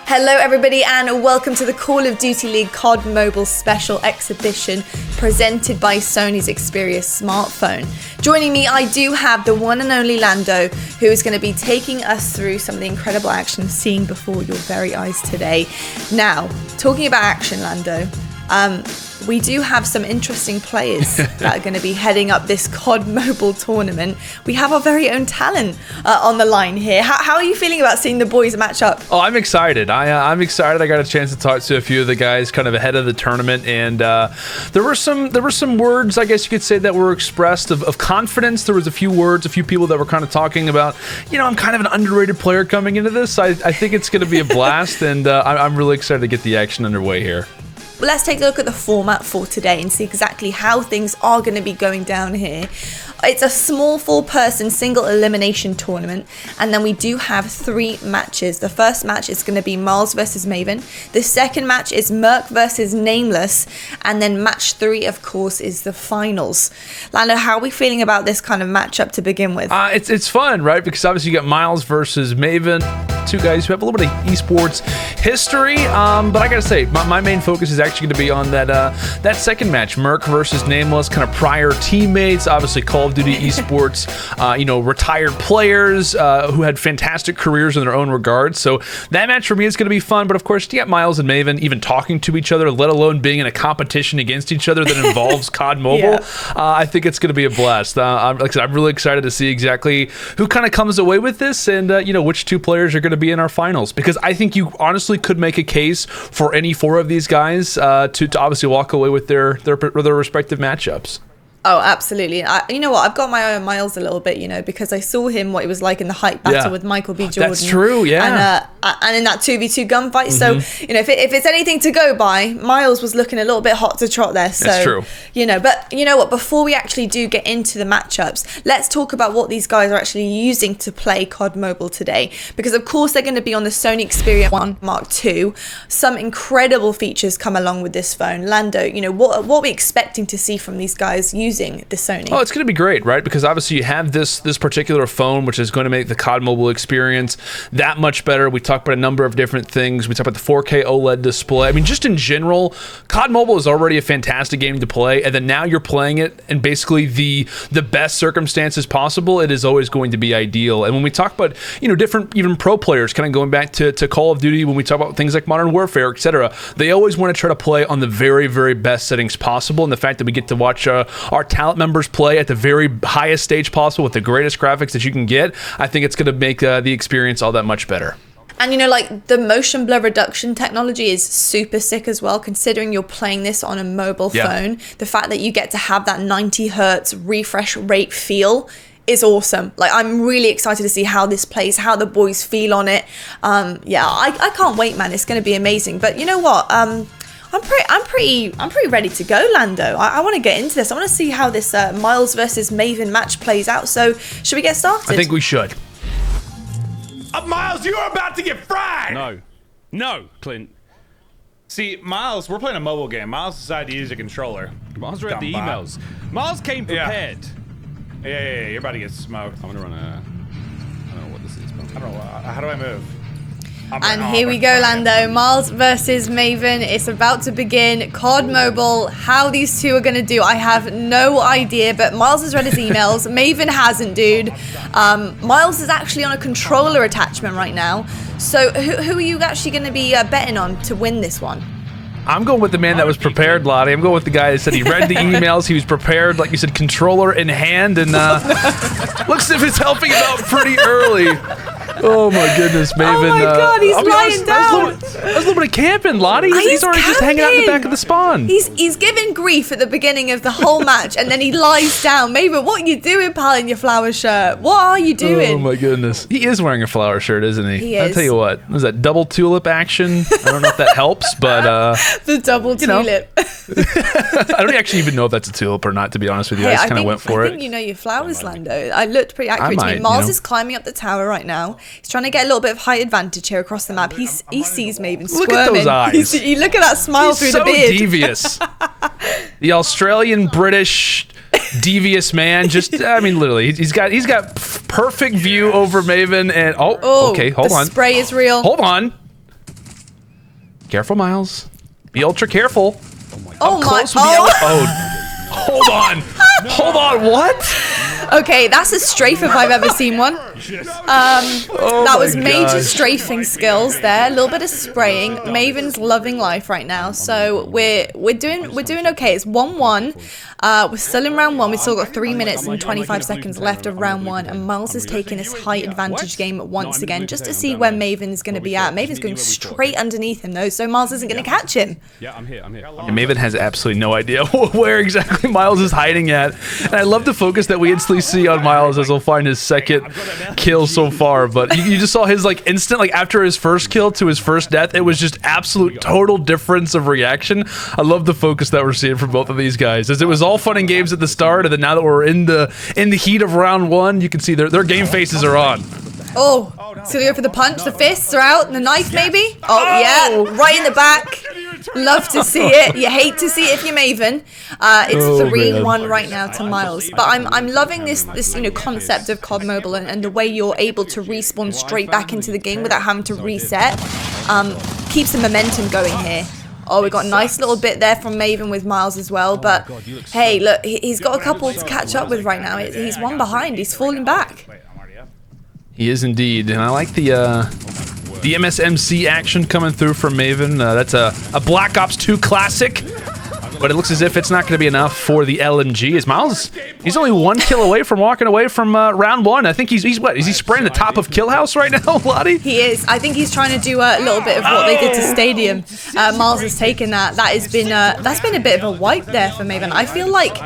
Hello everybody and welcome to the Call of Duty League COD Mobile Special Exhibition presented by Sony's Xperia smartphone. Joining me I do have the one and only Lando, who is going to be taking us through some of the incredible action seen before your very eyes today. Now, talking about action, Lando, we do have some interesting players that are going to be heading up this COD Mobile tournament. We have our very own talent on the line here. How are you feeling about seeing the boys match up? Oh, I'm excited. I'm excited. I got a chance to talk to a few of the guys kind of ahead of the tournament, and there were some words, I guess you could say, that were expressed of confidence. There was a few words, a few people that were kind of talking about, you know, I'm kind of an underrated player coming into this. I think it's going to be a blast, and I'm really excited to get the action underway here. Well, let's take a look at the format for today and see exactly how things are going to be going down here. It's a small 4-person single elimination tournament, and then we do have 3 matches. The first match is going to be Miles versus Maven. The second match is MerK versus Nameless, and then match 3, of course, is the finals. Lando, how are we feeling about this kind of matchup to begin with? It's fun, right? Because obviously you got Miles versus Maven, 2 guys who have a little bit of esports history. But I gotta say, my main focus is actually going to be on that second match, MerK versus Nameless, kind of prior teammates, obviously Call of Duty esports, retired players who had fantastic careers in their own regards. So that match for me is going to be fun. But of course, to get Miles and Maven even talking to each other, let alone being in a competition against each other that involves COD Mobile, I think it's going to be a blast. Like I said, I'm really excited to see exactly who kind of comes away with this, and which 2 players are going to be in our finals. Because I think you honestly could make a case for any 4 of these guys to obviously walk away with their respective matchups. Oh, absolutely. You know what? I've got my eye on Miles a little bit, because I saw him, what it was like in the hype battle with Michael B. Jordan. That's true, yeah. And in that 2v2 gunfight. So, if it's anything to go by, Miles was looking a little bit hot to trot there. So, that's true. But you know what? Before we actually do get into the matchups, let's talk about what these guys are actually using to play COD Mobile today. Because, of course, they're going to be on the Sony Xperia 1 Mark II. Some incredible features come along with this phone. Lando, what are we expecting to see from these guys using the Sony? Oh, it's going to be great, right? Because obviously you have this particular phone, which is going to make the COD Mobile experience that much better. We talked about a number of different things. We talked about the 4K OLED display. I mean, just in general, COD Mobile is already a fantastic game to play, and then now you're playing it in basically the best circumstances possible. It is always going to be ideal. And when we talk about different even pro players, kind of going back to Call of Duty, when we talk about things like Modern Warfare, etc., they always want to try to play on the very, very best settings possible. And the fact that we get to watch our talent members play at the very highest stage possible with the greatest graphics that you can get, I think it's going to make the experience all that much better. And the motion blur reduction technology is super sick as well, considering you're playing this on a mobile phone. The fact that you get to have that 90 hertz refresh rate feel is awesome. I'm really excited to see how this plays, how the boys feel on it. I can't wait, man. It's going to be amazing. But you know what? I'm pretty ready to go, Lando. I want to get into this. I want to see how this Miles versus Maven match plays out. So, should we get started? I think we should. Miles, you are about to get fried! No, Clint. See, Miles, we're playing a mobile game. Miles decided to use a controller. Miles read the emails. Miles came prepared. Yeah, you're about to get smoked. I'm gonna run a... I don't know what this is, but... I don't know. How do I move? And here we go, Lando. Miles versus Maven. It's about to begin. COD Mobile. How these 2 are going to do, I have no idea. But Miles has read his emails. Maven hasn't, dude. Miles is actually on a controller attachment right now. So who are you actually going to be betting on to win this one? I'm going with the man that was prepared, Lottie. I'm going with the guy that said he read the emails, he was prepared, like you said, controller in hand, and looks as if it's helping him out pretty early. Oh my goodness, Maven. Oh my God, he's lying down. That was a little bit of camping, Lottie. He's already just hanging out in the back of the spawn. He's giving grief at the beginning of the whole match, and then he lies down. Maven, what are you doing, pal, in your flower shirt? What are you doing? Oh my goodness. He is wearing a flower shirt, isn't he? He is. I'll tell you what. Was that double tulip action? I don't know if that helps, but... the double tulip. I don't actually even know if that's a tulip or not, to be honest with you. I just kind of went for it. I think you know your flowers, Lando. I looked pretty accurate to me. Miles is climbing up the tower right now. He's trying to get a little bit of height advantage here across the map. He sees Maven squirming. Look at those eyes. You look at that smile through the beard. So devious. The Australian British devious man. Just, I mean, literally, he's got perfect view over Maven. And okay, hold on. The spray is real. Hold on. Careful, Miles. Be ultra careful. Oh my! Close with the hold on. Hold on. What? Okay, that's a strafe if I've ever seen one. That was major strafing skills there. A little bit of spraying. Maven's loving life right now, so we're doing okay. It's 1-1. We're still in round 1. We've still got 3 minutes and 25 seconds left of round 1, and Miles is taking his height advantage game once again, just to see where Maven's going to be at. Maven's going straight underneath him though, so Miles isn't going to catch him. Yeah, I'm here. And Maven has absolutely no idea where exactly Miles is hiding at, and I love the focus that we instantly see on Miles as he'll find his second kill so far. But you just saw his like instant, like after his first kill to his first death, it was just absolute total difference of reaction. I love the focus that we're seeing from both of these guys, as it was all fun and games at the start, and then now that we're in the heat of round 1, you can see their game faces are on. Oh, he's gonna go for the punch. The fists are out, and the knife maybe. Oh yeah, right in the back. Love to see it. You hate to see it if you're Maven. It's 3-1 right now to Miles. But I'm loving this concept of COD Mobile and the way you're able to respawn straight back into the game without having to reset. Keeps the momentum going here. Oh, we got a nice little bit there from Maven with Miles as well. But hey, look, he's got a couple to catch up with right now. He's one behind. He's falling back. He is indeed, and I like the MSMC action coming through from Maven. That's a Black Ops 2 classic, but it looks as if it's not going to be enough for the LMG. As Miles, he's only 1 kill away from walking away from round 1. I think he's what? Is he spraying the top of Kill House right now, Lottie? He is. I think he's trying to do a little bit of what they did to Stadium. Miles has taken that. That's been a bit of a wipe there for Maven. I feel like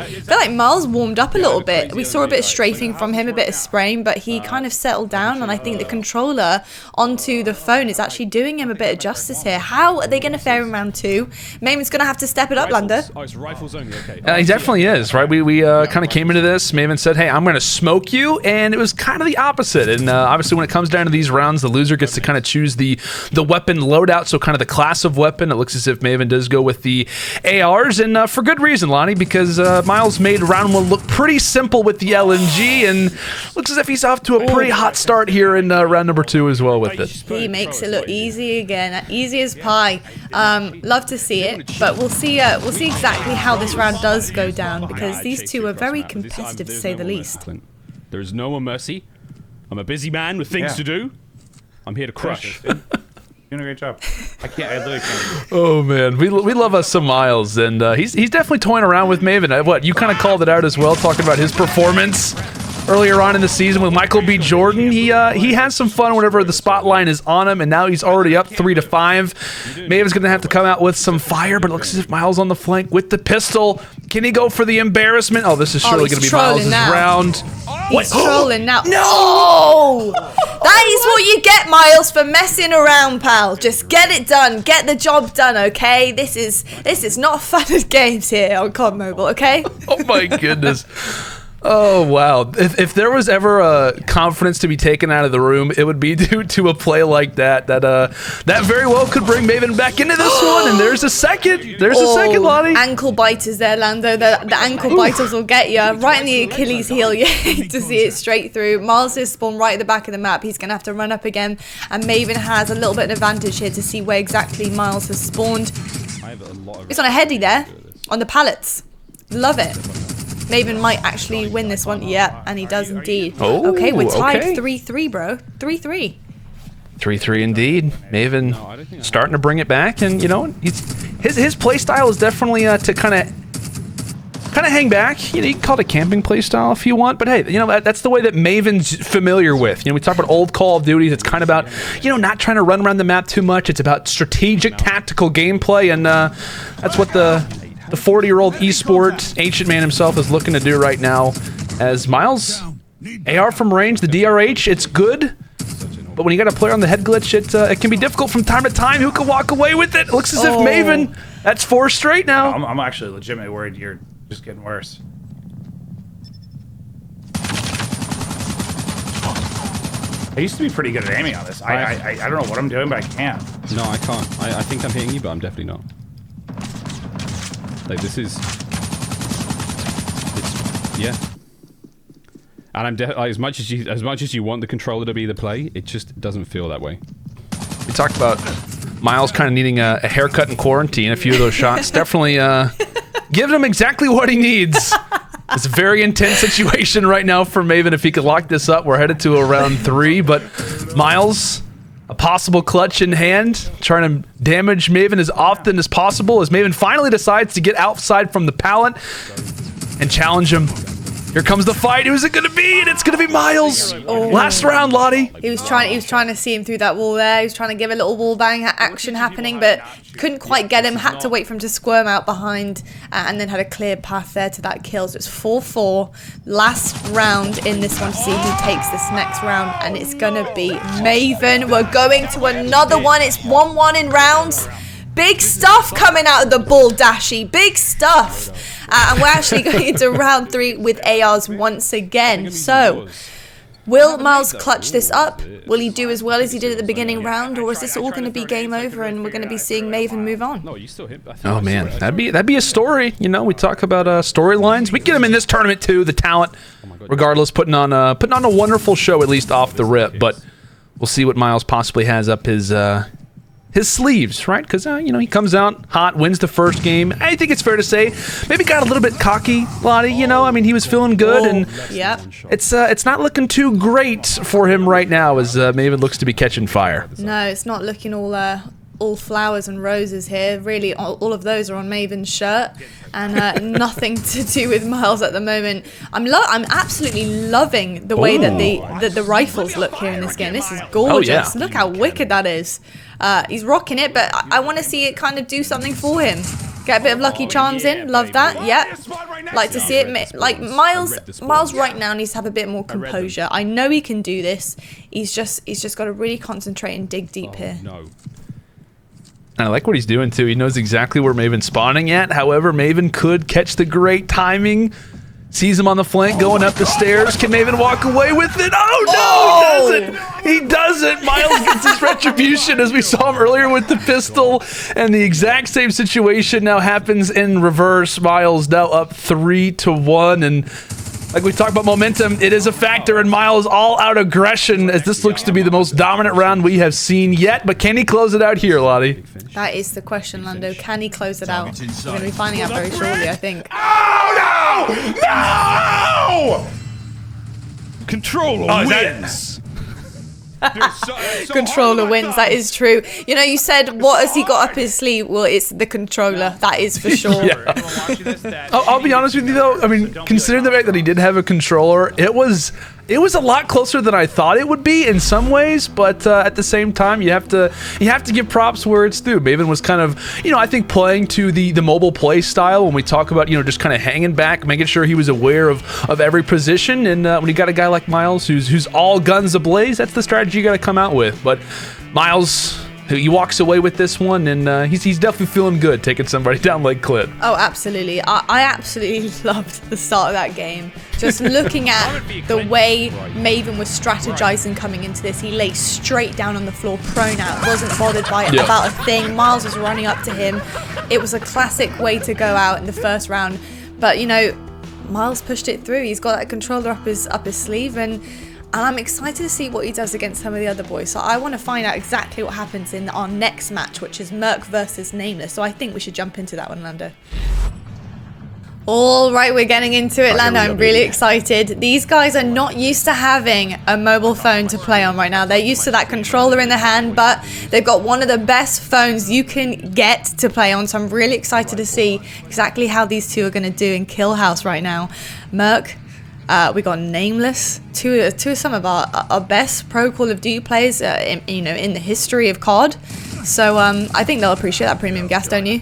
Miles warmed up a little bit. We saw a bit of strafing from him, a bit of spraying, but he kind of settled down, and I think the controller onto the phone is actually doing him a bit of justice here. How are they going to fare in round 2? Maven's going to have to step it up, Lando. Oh, it's rifles only. Okay. He definitely is, right? We kind of came into this. Maven said, hey, I'm going to smoke you, and it was kind of the opposite. And obviously when it comes down to these rounds, the loser gets to kind of choose the weapon loadout, so kind of the class of weapon. It looks as if Maven does go with the ARs, and for good reason, Lonnie, because Miles made round 1 look pretty simple with the LMG, and looks as if he's off to a pretty hot start here in round number 2 as well with it. He makes it look easy again, easy as pie. Love to see it, but we'll see exactly how this round does go down, because these two are very competitive to say the least. There's no more mercy. I'm a busy man with things to do. I'm here to crush. Doing a great job. I literally can't. Oh man, we love us some Miles, and he's definitely toying around with Maven. What, you kind of called it out as well, talking about his performance earlier on in the season with Michael B. Jordan. He has some fun whenever the spotlight is on him, and now he's already up 3-5. Maven's gonna have to come out with some fire, but it looks as if Miles on the flank with the pistol. Can he go for the embarrassment? Oh, this is surely gonna be Miles' round. He's trolling now. No! That is what you get, Miles, for messing around, pal. Just get it done. Get the job done, okay? This is not fun as games here on COD Mobile, okay? Oh my goodness. Oh wow! If there was ever a confidence to be taken out of the room, it would be due to a play like that. That very well could bring Maven back into this one. And there's a second. There's a second, Lottie. Ankle biters there, Lando. The ankle biters will get you right in the Achilles heel. You hate to see it straight through. Miles is spawned right at the back of the map. He's gonna have to run up again, and Maven has a little bit of advantage here to see where exactly Miles has spawned. It's on a heady there, on the pallets. Love it. Maven might actually win this one. Yeah, and he does indeed. Oh, okay, we're tied 3-3, bro. 3-3. 3-3 indeed. Maven starting to bring it back, and you know, his play style is definitely to kind of hang back. You know, you can call it a camping play style if you want, but hey, you know, that's the way that Maven's familiar with. You know, we talk about old Call of Duties. It's kind of about, you know, not trying to run around the map too much. It's about strategic, tactical gameplay, and that's what the 40-year-old esport ancient man himself is looking to do right now. As Miles, AR from range, the DRH, it's good, but when you got a player on the head glitch, it can be difficult from time to time. Who can walk away with it? It looks as if Maven, that's 4 straight now. I'm actually legitimately worried you're just getting worse. I used to be pretty good at aiming on this. I don't know what I'm doing, but I can't. No, I can't. I think I'm hitting you, but I'm definitely not. Like, this is... yeah. And I'm like, as much as you want the controller to be the play, it just doesn't feel that way. We talked about Miles kind of needing a haircut in quarantine. A few of those shots definitely giving him exactly what he needs. It's a very intense situation right now for Maven. If he could lock this up, we're headed to a round 3. But Miles, a possible clutch in hand, trying to damage Maven as often as possible as Maven finally decides to get outside from the pallet and challenge him. Here comes the fight. Who's it gonna be? And it's gonna be Miles. Last round, Lottie. He was trying to see him through that wall there. He was trying to give a little wall bang action happening, but couldn't quite get him. Had to wait for him to squirm out behind, and then had a clear path there to that kill. So it's 4-4. Last round in this one to see who takes this next round, and it's gonna be Maven. We're going to another one. It's 1-1 in rounds. Big stuff coming out of the ball, Dashy. Big stuff. And we're actually going into round 3 with ARs once again. So, will Miles clutch this up? Will he do as well as he did at the beginning round? Or is this all going to be game over and we're going to be seeing Maven move on? Oh, man. That'd be a story. You know, we talk about storylines. We get him in this tournament, too. The talent, regardless, putting on a wonderful show, at least off the rip. But we'll see what Miles possibly has up his sleeves, right? Because, you know, he comes out hot, wins the first game. I think it's fair to say maybe got a little bit cocky, Lottie, you know? I mean, he was feeling good, and yep. It's not looking too great for him right now as Maven looks to be catching fire. No, it's not looking all flowers and roses here. Really, all of those are on Maven's shirt, and nothing to do with Miles at the moment. I'm absolutely loving the way that the rifles look here in this game. This is gorgeous. Oh, yeah. Look how wicked that is. He's rocking it, but I want to see it kind of do something for him. Get a bit of Lucky Charms in. Love that. Yep. Like to see it. Like Miles right now needs to have a bit more composure. I know he can do this. He's just got to really concentrate and dig deep here. I like what he's doing, too. He knows exactly where Maven's spawning at. However, Maven could catch the great timing. Sees him on the flank going up the stairs. Can Maven walk away with it? Oh, no, he doesn't. He doesn't. Miles gets his retribution, as we saw him earlier with the pistol. And the exact same situation now happens in reverse. Miles now up 3-1. And like we talked about momentum, it is a factor in Miles' all-out aggression, as this looks to be the most dominant round we have seen yet. But can he close it out here, Lottie? That is the question, Lando. Can he close it out? We're going to be finding out very shortly, I think. Oh, no! No! Controller wins. Controller wins, that is true. You know, you said, what has he got up his sleeve? Well, it's the controller, that is for sure. Yeah. I'll be honest with you, though. I mean, considering the fact that he did have a controller, it was a lot closer than I thought it would be in some ways, but at the same time, you have to give props where it's due. Maven was kind of, you know, I think playing to the mobile play style when we talk about, you know, just kind of hanging back, making sure he was aware of every position. And when you got a guy like Miles who's all guns ablaze, that's the strategy you got to come out with. But Miles, he walks away with this one, and he's definitely feeling good taking somebody down like Clit. Oh, absolutely. I absolutely loved the start of that game. Just looking at the way Maven was strategizing coming into this. He lay straight down on the floor, prone out, wasn't bothered by about a thing. Miles was running up to him. It was a classic way to go out in the first round. But, you know, Miles pushed it through. He's got that controller up his sleeve, and I'm excited to see what he does against some of the other boys. So I want to find out exactly what happens in our next match, which is MerK versus Nameless. So I think we should jump into that one, Lando. All right, we're getting into it, Lando. I'm really excited. These guys are not used to having a mobile phone to play on right now. They're used to that controller in the hand, but they've got one of the best phones you can get to play on. So I'm really excited to see exactly how these two are going to do in Kill House right now. MerK. We got Nameless, two of some of our best pro Call of Duty players, in the history of COD. So I think they'll appreciate that premium gas, don't you?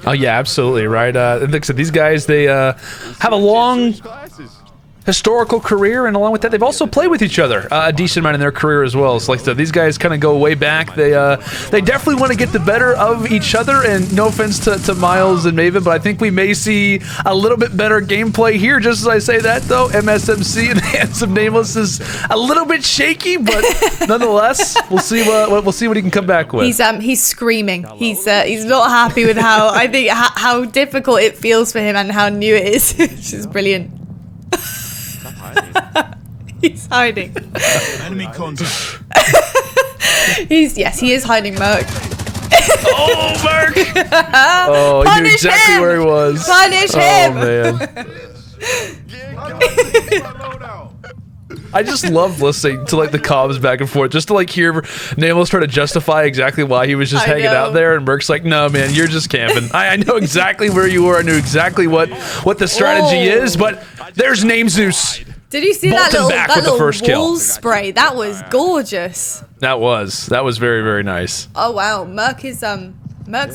Oh yeah, absolutely right. Like I said, these guys they have a long historical career, and along with that, they've also played with each other a decent amount in their career as well. So like I said, these guys kind of go way back. They definitely want to get the better of each other, and no offense to Miles and Maven, but I think we may see a little bit better gameplay here. Just as I say that, though, MSMC in the hands of Nameless is a little bit shaky, but nonetheless, we'll see what he can come back with. He's screaming. He's not happy with how difficult it feels for him and how new it is. Which is brilliant. He's hiding. Enemy contact. He is hiding MerK. Oh, MerK! Oh, he knew exactly where he was. Punish him! Oh, man. I just love listening to like the comms back and forth, just to like hear Nameless try to justify exactly why he was just hanging out there, and MerK's like, "No, man, you're just camping. I know exactly where you were. I knew exactly what the strategy is, but there's Namezeus." Did you see that little wall spray? That was gorgeous. That was very, very nice. Oh wow, MerK's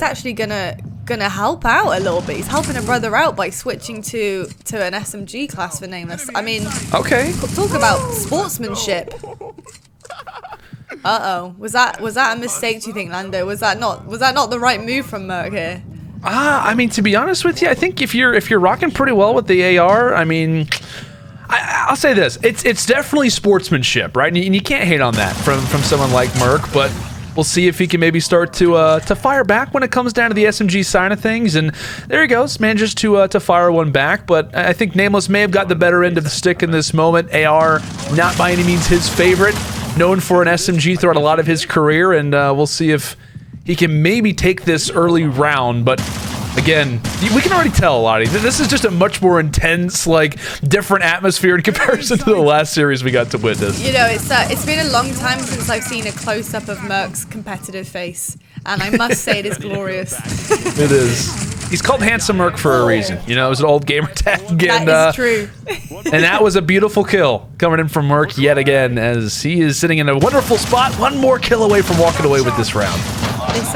actually gonna help out a little bit. He's helping a brother out by switching to an SMG class for Nameless. I mean, okay. Talk about sportsmanship. Uh-oh. Was that a mistake, do you think, Lando? Was that not the right move from MerK here? I mean, to be honest with you, I think if you're rocking pretty well with the AR, I mean, I'll say this: it's definitely sportsmanship, right? And you can't hate on that from someone like MerK, but we'll see if he can maybe start to fire back when it comes down to the SMG side of things. And there he goes, manages to fire one back. But I think Nameless may have got the better end of the stick in this moment. AR, not by any means his favorite, known for an SMG throughout a lot of his career. And we'll see if he can maybe take this early round. But again, we can already tell, Lottie, this is just a much more intense, like, different atmosphere in comparison to the last series we got to witness. You know, it's been a long time since I've seen a close-up of MerK's competitive face, and I must say it is glorious. It is. He's called Handsome MerK for a reason. You know, it was an old gamer tag. And, that is true. And that was a beautiful kill coming in from MerK yet again, as he is sitting in a wonderful spot, one more kill away from walking away with this round. It's,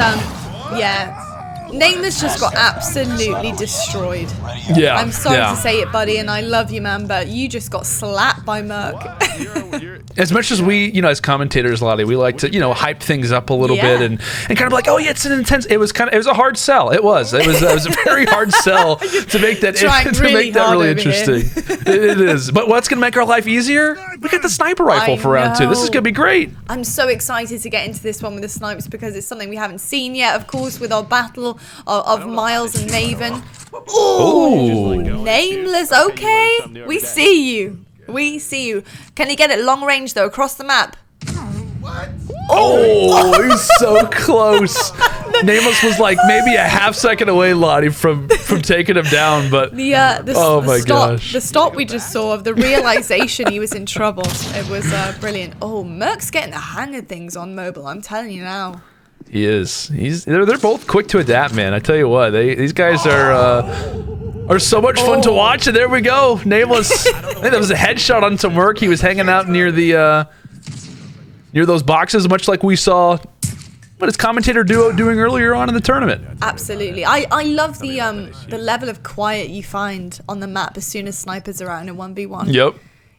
yeah. Nameless just got absolutely destroyed. Yeah. I'm sorry to say it, buddy, and I love you, man, but you just got slapped by MerK. As much as we, you know, as commentators, Lottie, we like to, you know, hype things up a little bit and kind of like, oh yeah, it's an intense. It was a hard sell. It was a very hard sell to make that really interesting. It is. But what's gonna make our life easier? We got the sniper rifle for round 2. This is gonna be great. I'm so excited to get into this one with the snipes because it's something we haven't seen yet. Of course, with our battle of Miles and Maven. Ooh, Nameless. Okay, we see you. We see you. Can he get it long range though, across the map? What? Oh, he's so close. Nameless was like maybe a half second away, Lottie, from taking him down, but the stop we just saw of the realization he was in trouble. It was brilliant. Oh, MerK's getting the hang of things on mobile. I'm telling you now. He is. They're both quick to adapt, man. I tell you what, these guys are so much fun to watch. And there we go, Nameless. I think that was a headshot onto MerK. He was hanging out near the near those boxes, much like we saw what his commentator duo doing earlier on in the tournament. Absolutely. I love the level of quiet you find on the map as soon as snipers are out in a 1v1. Yep.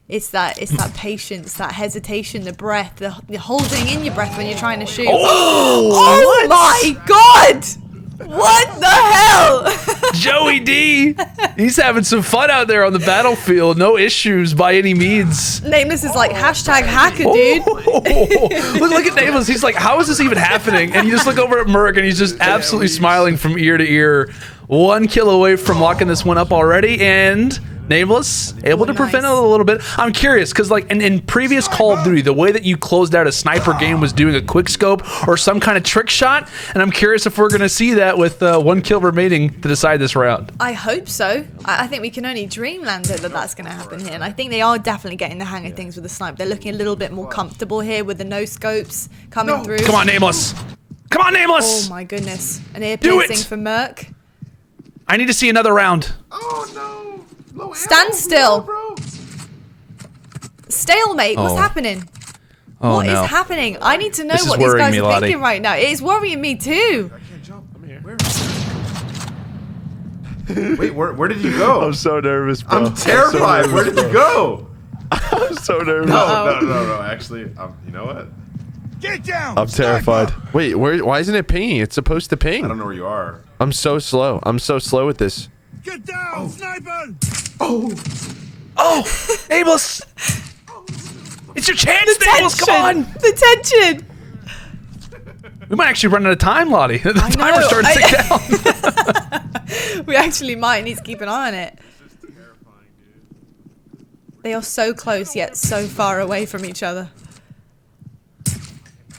It's that patience, that hesitation, the breath, the holding in your breath when you're trying to shoot. Oh my God! What the hell? Joey D, he's having some fun out there on the battlefield. No issues by any means. Nameless is like #hacker, dude. Look at Nameless. He's like, how is this even happening? And you just look over at MerK, and he's just absolutely smiling from ear to ear. 1 kill away from locking this one up already, and Nameless able to prevent it a little bit. I'm curious because, like, in previous Call of Duty, the way that you closed out a sniper game was doing a quick scope or some kind of trick shot, and I'm curious if we're going to see that with 1 kill remaining to decide this round. I hope so. I think we can only dream, Lando, that that's going to happen here, and I think they are definitely getting the hang of things with the snipe. They're looking a little bit more comfortable here with the no scopes coming through. Come on, Nameless. Come on, Nameless. Oh my goodness. An ear piercing for MerK. I need to see another round. Oh no. Stand still. Stalemate. What's happening? What is happening? I need to know what these guys are thinking right now. It is worrying me too. I can't jump. I'm here. Wait, where did you go? I'm so nervous, bro. I'm terrified. Where did you go? I'm so nervous. No. Actually, you know what? Get down. I'm terrified. Wait, why isn't it pinging? It's supposed to ping. I don't know where you are. I'm so slow. I'm so slow with this. Get down, sniper! Oh, Nameless! It's your chance, Nameless! Come on! The tension! We might actually run out of time, Lottie. The timer's starting to tick down. We actually might need to keep an eye on it. They are so close, yet so far away from each other.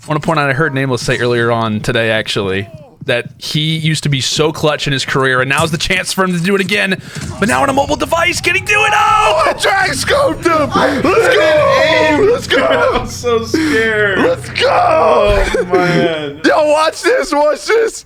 I want to point out, I heard Nameless say earlier on today, actually, that he used to be so clutch in his career, and now's the chance for him to do it again. But now on a mobile device, can he do it? Oh! I drag scoped him! Let's go! Let's go! I'm so scared. Let's go! Oh, man. Yo, watch this! Watch this!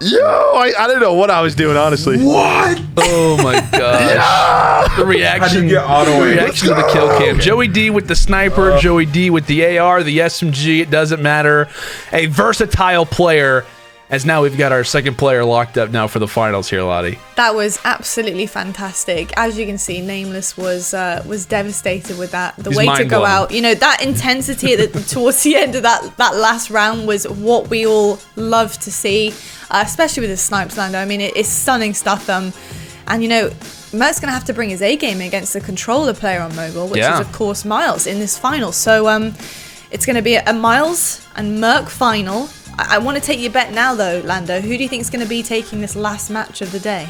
Yo, I didn't know what I was doing, honestly. What? Oh my gosh. The reaction, How'd you get auto aim? reaction to the kill cam. Joey D with the sniper, Joey D with the AR, the SMG, it doesn't matter. A versatile player, as now we've got our second player locked up now for the finals here, Lottie. That was absolutely fantastic. As you can see, Nameless was devastated with that. The He's way to go mind-blown. out, you know, that intensity towards the end of that last round was what we all love to see, especially with the snipes, Lando. I mean, it's stunning stuff. And you know, MerK's gonna have to bring his A game against the controller player on mobile, which is of course Miles in this final. So it's gonna be a Miles and MerK final. I want to take your bet now, though, Lando. Who do you think is going to be taking this last match of the day?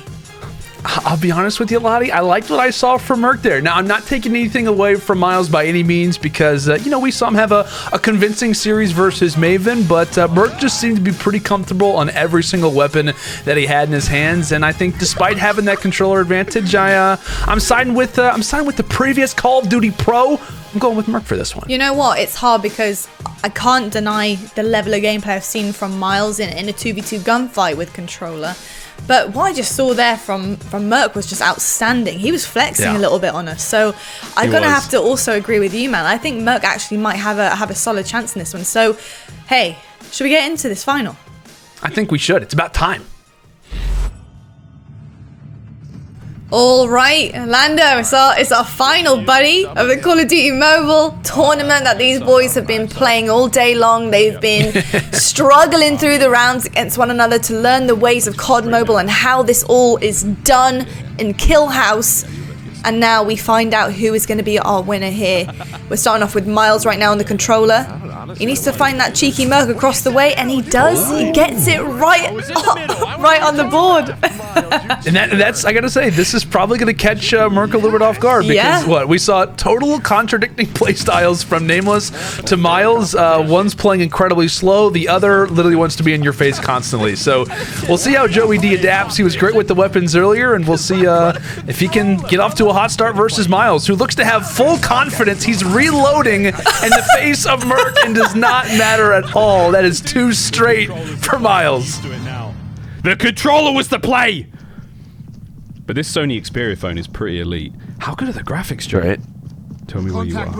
I'll be honest with you, Lottie. I liked what I saw from MerK there. Now, I'm not taking anything away from Miles by any means because, you know, we saw him have a convincing series versus Maven, but MerK just seemed to be pretty comfortable on every single weapon that he had in his hands. And I think despite having that controller advantage, I'm siding with the previous Call of Duty Pro. I'm going with MerK for this one. You know what? It's hard because I can't deny the level of gameplay I've seen from Miles in a 2v2 gunfight with controller. But what I just saw there from MerK was just outstanding. He was flexing a little bit on us. So I'm going to have to also agree with you, man. I think MerK actually might have a solid chance in this one. So, hey, should we get into this final? I think we should. It's about time. All right, Lando, it's our final, buddy, of the Call of Duty Mobile tournament that these boys have been playing all day long. They've been struggling through the rounds against one another to learn the ways of COD Mobile and how this all is done in Kill House. And now we find out who is going to be our winner here. We're starting off with Miles right now on the controller. He needs to find that cheeky MerK across the way, and he does. He gets it right, right on the board. And that's, I gotta say, this is probably gonna catch MerK a little bit off guard because we saw total contradicting play styles from Nameless to Miles. One's playing incredibly slow, the other literally wants to be in your face constantly. So we'll see how Joey D adapts. He was great with the weapons earlier, and we'll see if he can get off to a hot start versus Miles, who looks to have full confidence. He's reloading in the face of MerK and does not matter at all. That is too straight for Miles. The controller was the play! But this Sony Xperia phone is pretty elite. How good are the graphics, Joe? Right. Tell me where you are.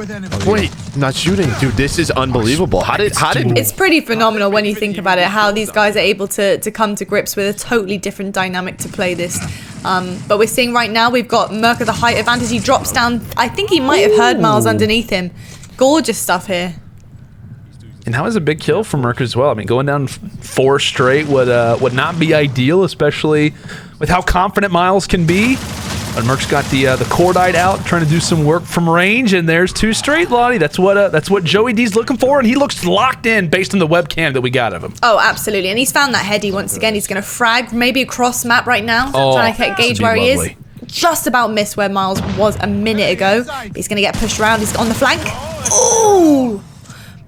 Wait, not shooting, dude. This is unbelievable. How did? It's pretty phenomenal when you think about it, how these guys are able to come to grips with a totally different dynamic to play this. But we're seeing right now, we've got MerK at the height advantage. He drops down. I think he might have heard Miles underneath him. Gorgeous stuff here. And that was a big kill for MerK as well. I mean, going down 4 straight would not be ideal, especially with how confident Miles can be. But MerK's got the cordite out, trying to do some work from range, and there's 2 straight, Lottie. That's what Joey D's looking for, and he looks locked in based on the webcam that we got of him. Oh, absolutely. And he's found that heady once again. He's going to frag maybe across map right now, trying to gauge where he is. Just about missed where Miles was a minute ago. But he's going to get pushed around. He's on the flank. Oh!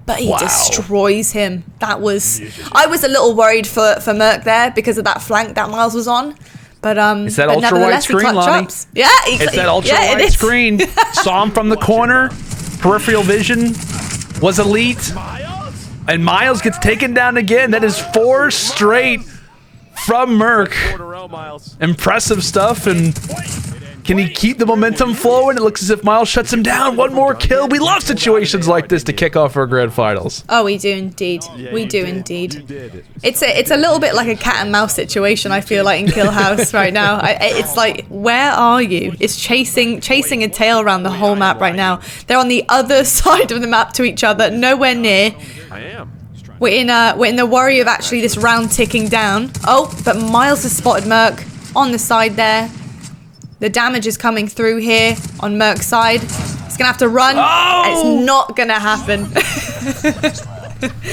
But he destroys him. That was... I was a little worried for MerK there because of that flank that Miles was on. But it's that ultra wide screen, Lonnie. Yeah, it's that ultra wide screen. Saw him from the corner. Peripheral vision was elite. And Miles gets taken down again. That is 4 straight from MerK. Impressive stuff. And can he keep the momentum flowing? It looks as if Miles shuts him down. One more kill. We love situations like this to kick off our grand finals. Oh, we do indeed. We do indeed. It's a little bit like a cat and mouse situation, I feel like, in Kill House right now. It's like, where are you? It's chasing a tail around the whole map right now. They're on the other side of the map to each other, nowhere near. We're in the worry of actually this round ticking down. Oh, but Miles has spotted MerK on the side there. The damage is coming through here on MerK's side. He's gonna have to run. Oh! It's not gonna happen.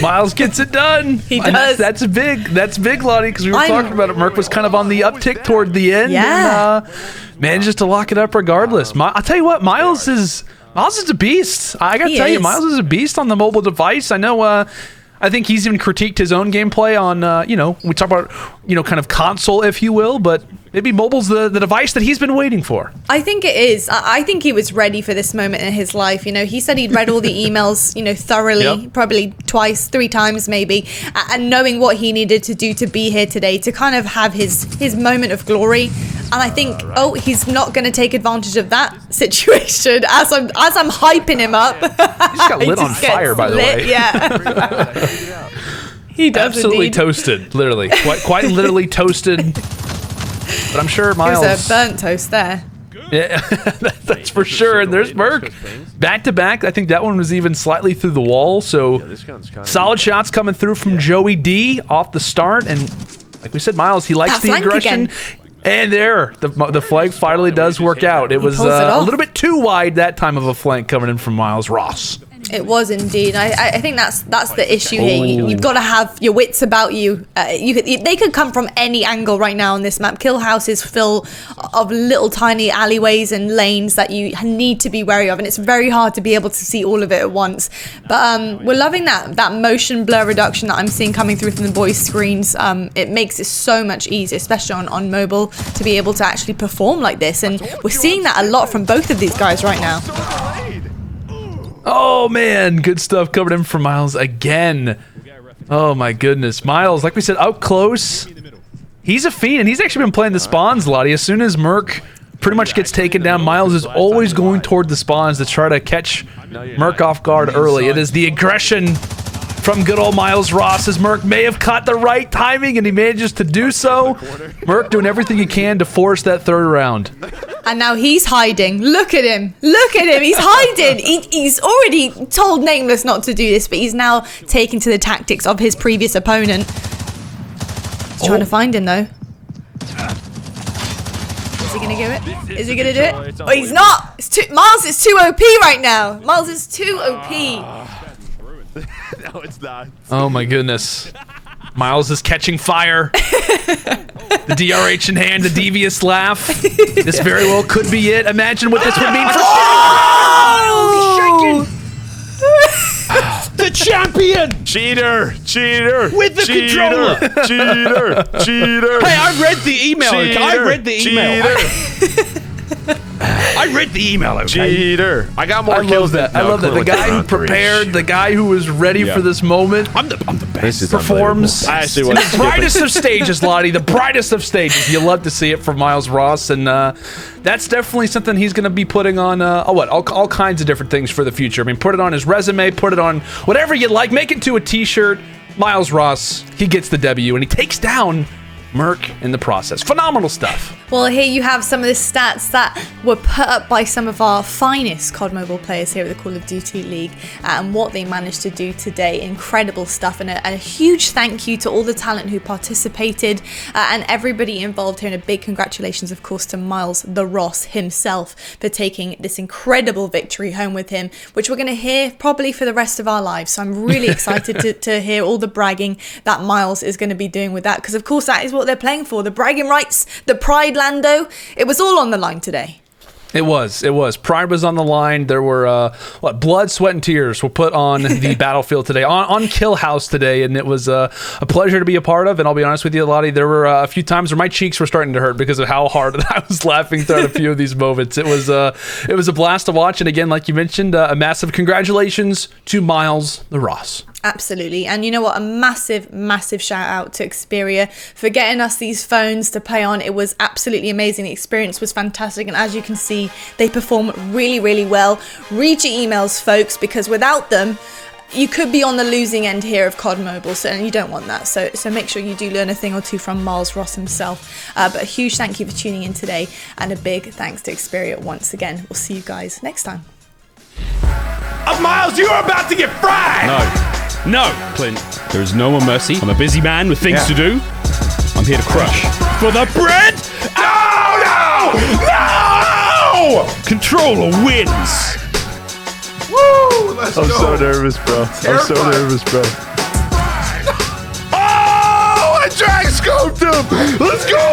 Miles gets it done. He does. That's big, Lottie, because we were talking about it. MerK was kind of on the uptick toward the end. Yeah. And, managed to lock it up regardless. I'll tell you what, Miles is a beast. I gotta tell you, Miles is a beast on the mobile device. I know I think he's even critiqued his own gameplay on, you know, we talk about, you know, kind of console, if you will, but maybe mobile's the device that he's been waiting for. I think it is. I think he was ready for this moment in his life. You know, he said he'd read all the emails, you know, thoroughly, probably twice, 3 times maybe, and knowing what he needed to do to be here today, to kind of have his moment of glory. And I think, he's not going to take advantage of that situation as I'm hyping him up. He just got lit on fire, by the way. Yeah. He does absolutely indeed. toasted, literally, quite literally toasted. But I'm sure It Miles. was a burnt toast there. Yeah, that's for sure. And there's MerK. Back to back. I think that one was even slightly through the wall. So solid shots coming through from Joey D off the start. And like we said, Miles, he likes the aggression. Again. And there, the flank finally does work out. It was a little bit too wide that time of a flank coming in from Miles Ross. It was indeed. I think that's the issue here. You've got to have your wits about you. They could come from any angle right now on this map. Kill House is full of little tiny alleyways and lanes that you need to be wary of, and it's very hard to be able to see all of it at once. But we're loving that motion blur reduction that I'm seeing coming through from the boys' screens. It makes it so much easier, especially on mobile, to be able to actually perform like this. And we're seeing that a lot from both of these guys right now. Oh, man. Good stuff coming in from Miles again. Oh, my goodness. Miles, like we said, up close. He's a fiend, and he's actually been playing the spawns a lot. As soon as MerK pretty much gets taken down, Miles is always going toward the spawns to try to catch MerK off guard early. It is the aggression from good old Miles Ross, as MerK may have caught the right timing, and he manages to do so. MerK doing everything he can to force that third round. And now he's hiding. Look at him. Look at him. He's hiding. He's already told Nameless not to do this, but he's now taken to the tactics of his previous opponent. He's trying to find him, though. Is he going to do it? Is he going to do it? Oh, he's not. Miles is too OP right now. Miles is too OP. No, it's not. Oh, my goodness. Miles is catching fire. The DRH in hand, the devious laugh. This very well could be it. Imagine what this would mean for... Oh! The champion! Cheater! Cheater! With the controller! Cheater! Cheater! Hey, I read the email. Cheater, I read the email. I read the email, okay? Cheater! I got more kills than... I love that. The guy who prepared, the guy who was ready for this moment. I'm the best. Performs I actually in was the brightest of stages, Lottie. The brightest of stages. You love to see it from Miles Ross, and that's definitely something he's going to be putting on. All kinds of different things for the future. I mean, put it on his resume, put it on whatever you like. Make it to a T-shirt. Miles Ross, he gets the W, and he takes down MerK in the process. Phenomenal stuff. Well, here you have some of the stats that were put up by some of our finest COD Mobile players here at the Call of Duty League, and what they managed to do today. Incredible stuff, and a huge thank you to all the talent who participated and everybody involved here, and a big congratulations, of course, to Miles the Ross himself for taking this incredible victory home with him, which we're going to hear probably for the rest of our lives. So I'm really excited to hear all the bragging that Miles is going to be doing with that, because of course that is what they're playing for. The bragging rights, the pride, Lando. It was all on the line today. It was. Pride was on the line. There were, blood, sweat, and tears were put on the battlefield today, on Kill House today, and it was a pleasure to be a part of. And I'll be honest with you, Lottie, there were a few times where my cheeks were starting to hurt because of how hard I was laughing throughout a few of these moments. It was a blast to watch. And again, like you mentioned, a massive congratulations to Miles the Ross. Absolutely. And you know what? A massive, massive shout out to Xperia for getting us these phones to play on. It was absolutely amazing. The experience was fantastic. And as you can see, they perform really, really well. Read your emails, folks, because without them, you could be on the losing end here of COD Mobile, and you don't want that. So make sure you do learn a thing or two from Miles Ross himself. But a huge thank you for tuning in today, and a big thanks to Xperia once again. We'll see you guys next time. Miles, you're about to get fried! No, Clint. There is no more mercy. I'm a busy man with things to do. I'm here to crush. For the bread! Oh, no! No! Controller wins! Woo! Let's go. I'm so nervous, bro. I'm so nervous, bro. Oh! I drag scoped him! Let's go!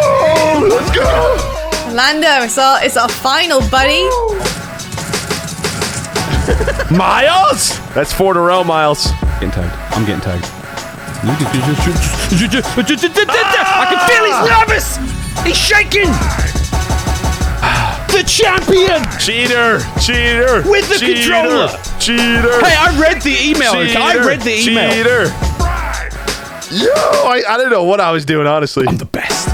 Let's go! Lando, it's our final, buddy. Miles? That's 4 in a row, Miles. I'm getting tagged. I can feel he's nervous. He's shaking. The champion. Cheater. Cheater. With the controller. Cheater. Hey, I read the email. Cheater. I read the email. Cheater. Yo, I didn't know what I was doing, honestly. I'm the best.